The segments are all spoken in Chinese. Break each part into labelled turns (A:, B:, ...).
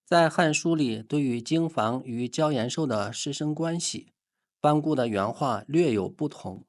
A: 在《汉书》里，对于经房与焦延寿的师生关系，班固的原话略有不同。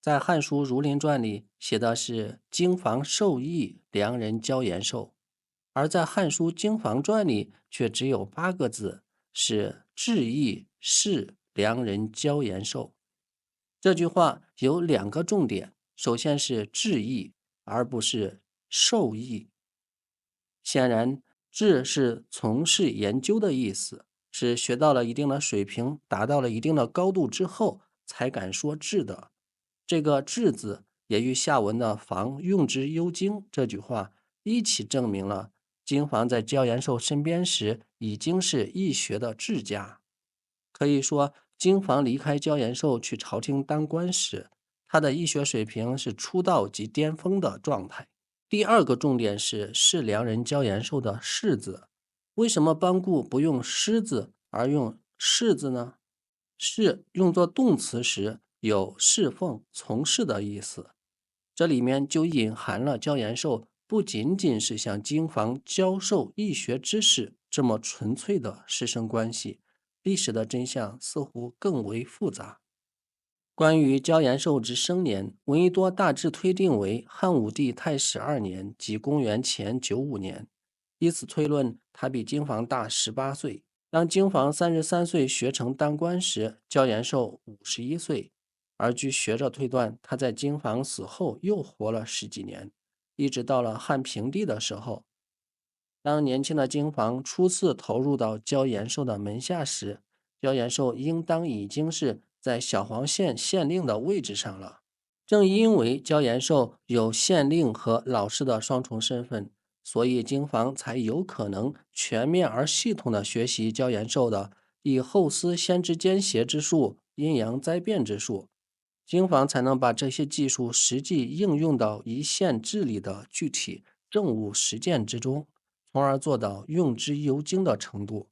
A: 在《汉书·儒林传》里写的是经房授意良人焦延寿，而在《汉书·经房传》里却只有8个字，是致意是良人焦延寿。这句话有2个重点，首先是致意，而不是授意。显然，志是从事研究的意思，是学到了一定的水平，达到了一定的高度之后，才敢说志的。这个志字也与下文的房用之幽精这句话一起证明了经房在焦延寿身边时已经是易学的志家。可以说，经房离开焦延寿去朝廷当官时，他的医学水平是出道即巅峰的状态。第二个重点是良人焦延寿的士字。为什么班固不用师字而用士字呢？士用作动词时有侍奉、从事的意思，这里面就隐含了焦延寿不仅仅是向经房教授易学知识这么纯粹的师生关系，历史的真相似乎更为复杂。关于焦延寿之生年，闻一多大致推定为汉武帝太始2年，即公元前95年。以此推论，他比经房大18岁。当经房33岁学成当官时，焦延寿51岁。而据学者推断，他在经房死后又活了10几年，一直到了汉平帝的时候。当年轻的经房初次投入到焦延寿的门下时，焦延寿应当已经是在小黄县县令的位置上了。正因为焦延寿有县令和老师的双重身份，所以经房才有可能全面而系统地学习焦延寿的以后思先知兼邪之术、阴阳灾变之术。经房才能把这些技术实际应用到一县治理的具体政务实践之中，从而做到用之有精的程度。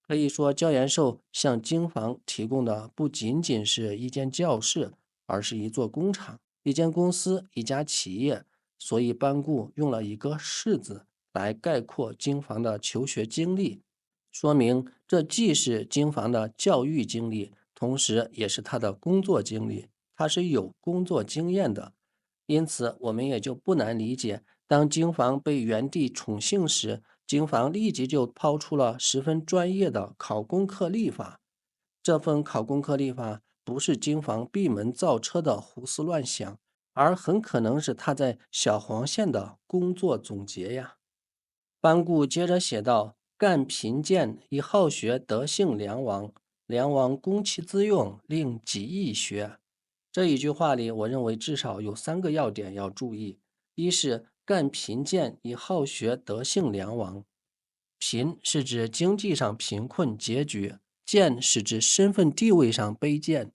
A: 可以说，焦延寿向经房提供的不仅仅是一间教室，而是一座工厂、一间公司、一家企业。所以班固用了一个士字来概括经房的求学经历，说明这既是经房的教育经历，同时也是他的工作经历，他是有工作经验的。因此，我们也就不难理解，当经房被元帝宠幸时，经房立即就抛出了十分专业的考功课历法。这份考功课历法不是经房闭门造车的胡思乱想，而很可能是他在小黄县的工作总结呀。班固接着写道：干贫贱以好学德性良王，良王攻其资用，令己易学。这一句话里，我认为至少有3个要点要注意。一是干贫贱以好学德性良王。贫是指经济上贫困拮据，贱是指身份地位上卑贱。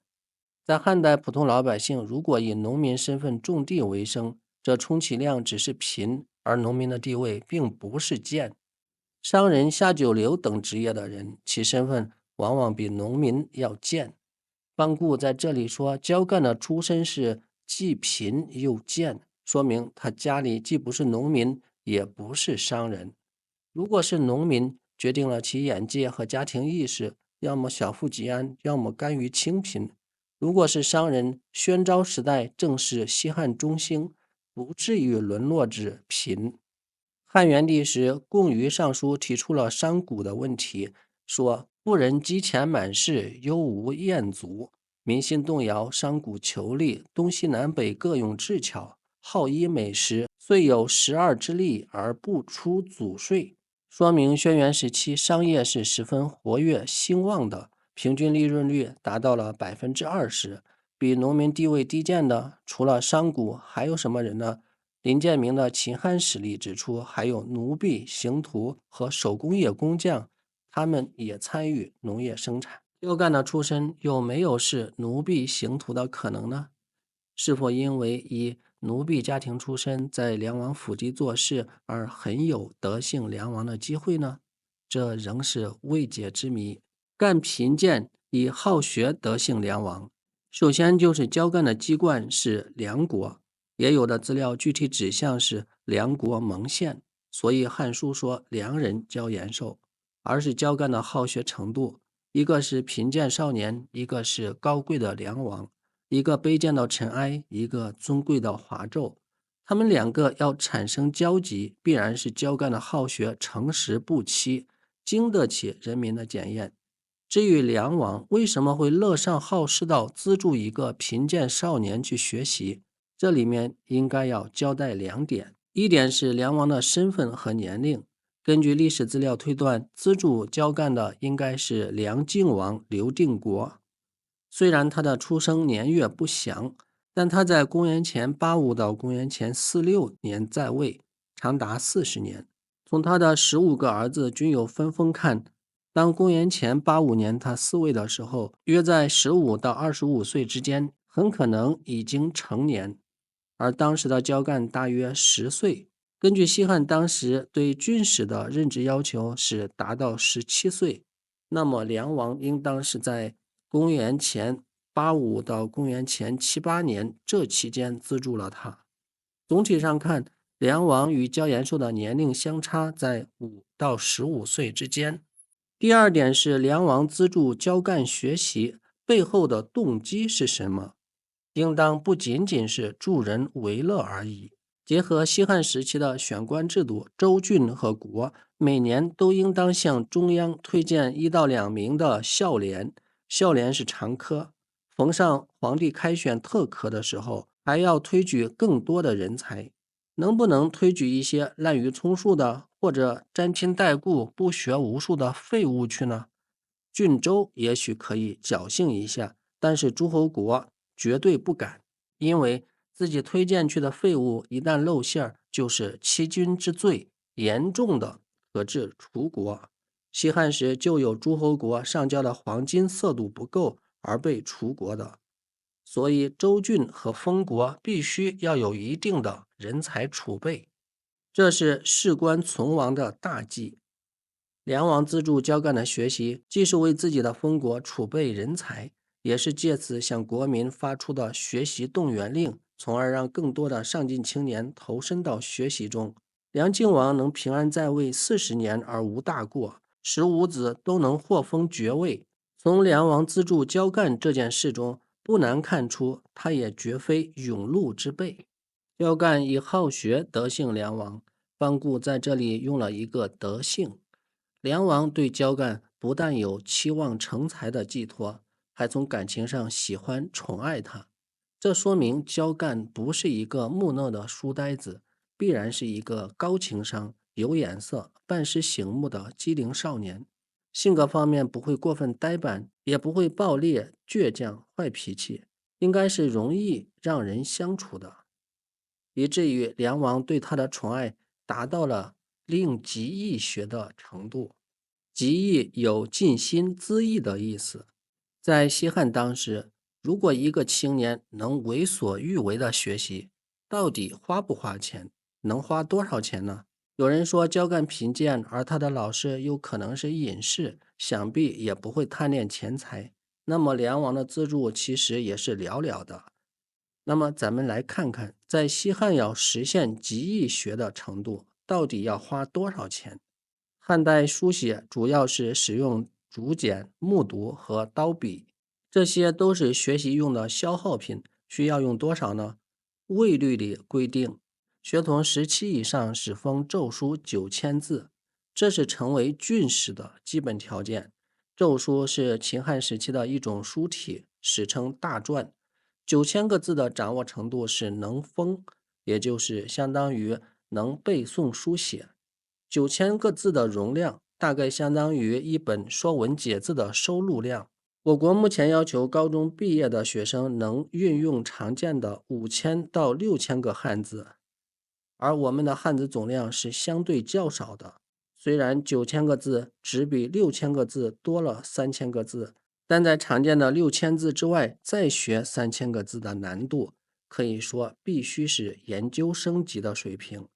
A: 在汉代，普通老百姓如果以农民身份种地为生，这充其量只是贫，而农民的地位并不是贱。商人、下九流等职业的人，其身份往往比农民要贱。班固在这里说，焦干的出身是既贫又贱，说明他家里既不是农民，也不是商人。如果是农民，决定了其眼界和家庭意识，要么小富即安，要么甘于清贫。如果是商人，宣昭时代正是西汉中兴，不至于沦落至贫。汉元帝时，贡于上书提出了商贾的问题，说富人积钱满室，忧无厌足，民心动摇，商贾求利，东西南北各用智巧，好衣美食，虽有12之力而不出祖税。说明轩辕时期商业是十分活跃兴旺的，平均利润率达到了20%。比农民地位低贱的，除了商贾，还有什么人呢？林建明的秦汉史例指出，还有奴婢、刑徒和手工业工匠，他们也参与农业生产。标干的出身有没有是奴婢、刑徒的可能呢？是否因为以奴婢家庭出身，在梁王府邸做事而很有德性梁王的机会呢？这仍是未解之谜。干贫贱以好学德性梁王，首先就是焦干的籍贯是梁国，也有的资料具体指向是梁国蒙县，所以《汉书》说梁人焦延寿。而是教干的好学程度。一个是贫贱少年，一个是高贵的梁王，一个卑贱的尘埃，一个尊贵的华胄。他们两个要产生交集，必然是教干的好学诚实不欺，经得起人民的检验。至于梁王为什么会乐善好施到资助一个贫贱少年去学习，这里面应该要交代两点。一点是梁王的身份和年龄，根据历史资料推断，资助教干的应该是梁靖王刘定国。虽然他的出生年月不详，但他在公元前85到公元前46年在位，长达40年。从他的15个儿子均有分封看，当公元前85年他嗣位的时候，约在15到25岁之间，很可能已经成年。而当时的教干大约10岁。根据西汉当时对郡史的任职要求是达到17岁，那么梁王应当是在公元前85到公元前78年这期间资助了他。总体上看，梁王与焦延寿的年龄相差在5到15岁之间。第二点是梁王资助焦干学习背后的动机是什么？应当不仅仅是助人为乐而已。结合西汉时期的选官制度，州郡和国每年都应当向中央推荐1到2名的孝廉，孝廉是常科。逢上皇帝开选特科的时候，还要推举更多的人才。能不能推举一些滥竽充数的，或者沾亲带故、不学无术的废物去呢？郡州也许可以侥幸一下，但是诸侯国绝对不敢，因为自己推荐去的废物一旦露馅儿，就是欺君之罪，严重的可致除国。西汉时就有诸侯国上交的黄金色度不够而被除国的，所以州郡和封国必须要有一定的人才储备，这是事关存亡的大计。梁王资助教干的学习，既是为自己的封国储备人才，也是借此向国民发出的学习动员令，从而让更多的上进青年投身到学习中。梁靖王能平安在位40年而无大过，15子都能获封爵位。从梁王资助教干这件事中，不难看出，他也绝非庸碌之辈。教干以好学得姓梁王，班固在这里用了一个德姓。梁王对教干不但有期望成才的寄托，还从感情上喜欢宠爱他。这说明教干不是一个木讷的书呆子，必然是一个高情商、有眼色、办事醒目的机灵少年。性格方面不会过分呆板，也不会暴烈、倔强、坏脾气，应该是容易让人相处的。以至于梁王对他的宠爱达到了令极易学的程度。极易有尽心恣意的意思。在西汉当时，如果一个青年能为所欲为的学习，到底花不花钱？能花多少钱呢？有人说教干贫贱，而他的老师又可能是隐士，想必也不会贪恋钱财。那么梁王的资助其实也是寥寥的。那么咱们来看看，在西汉要实现极易学的程度，到底要花多少钱？汉代书写主要是使用竹简、木牍和刀笔，这些都是学习用的消耗品，需要用多少呢？魏律里规定，学童17以上使封奏书9000字，这是成为郡史的基本条件。奏书是秦汉时期的一种书体，史称大篆。9000个字的掌握程度是能封，也就是相当于能背诵书写。9000个字的容量大概相当于一本《说文解字》的收录量。我国目前要求高中毕业的学生能运用常见的5000到6000个汉字，而我们的汉字总量是相对较少的。虽然9000个字只比6000个字多了3000个字，但在常见的6000字之外再学3000个字的难度，可以说必须是研究生级的水平。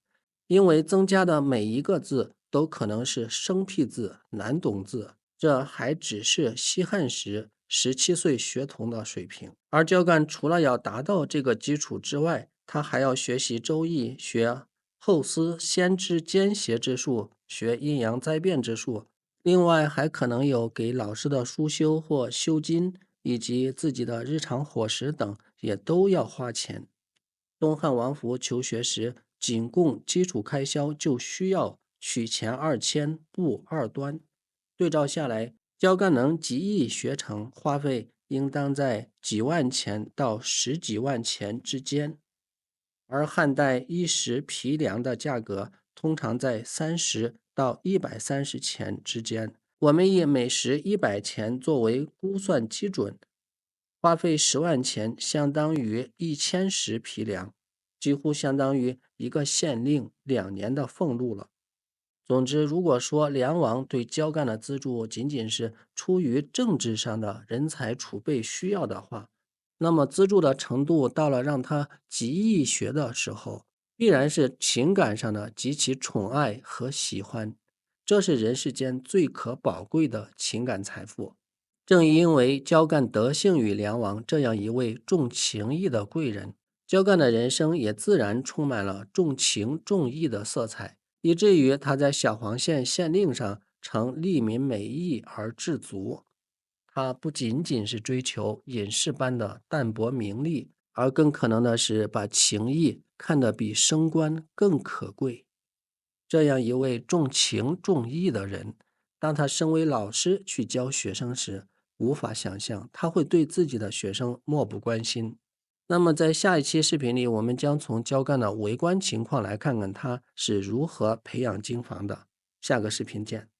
A: 因为增加的每一个字都可能是生僻字、难懂字，这还只是西汉时17岁学童的水平。而教干除了要达到这个基础之外，他还要学习周易，学后思先知兼邪之术，学阴阳灾变之术，另外，还可能有给老师的书修或修金，以及自己的日常伙食等，也都要花钱。东汉王府求学时，仅供基础开销就需要取钱2000，布2端。对照下来，教干能极易学成，花费应当在几万钱到十几万钱之间。而汉代一石皮粮的价格通常在30到130钱之间。我们以每石100钱作为估算基准，花费10万钱相当于1000石皮粮，几乎相当于一个县令2年的俸禄了。总之，如果说梁王对教干的资助仅仅是出于政治上的人才储备需要的话，那么资助的程度到了让他极易学的时候，必然是情感上的极其宠爱和喜欢，这是人世间最可宝贵的情感财富。正因为教干得幸于梁王这样一位重情义的贵人，教干的人生也自然充满了重情重义的色彩，以至于他在小黄县县令上曾利民美义而知足。他不仅仅是追求隐士般的淡泊名利，而更可能的是把情义看得比升官更可贵。这样一位重情重义的人，当他身为老师去教学生时，无法想象他会对自己的学生漠不关心。那么在下一期视频里，我们将从教干的微观情况来看看他是如何培养经房的。下个视频见。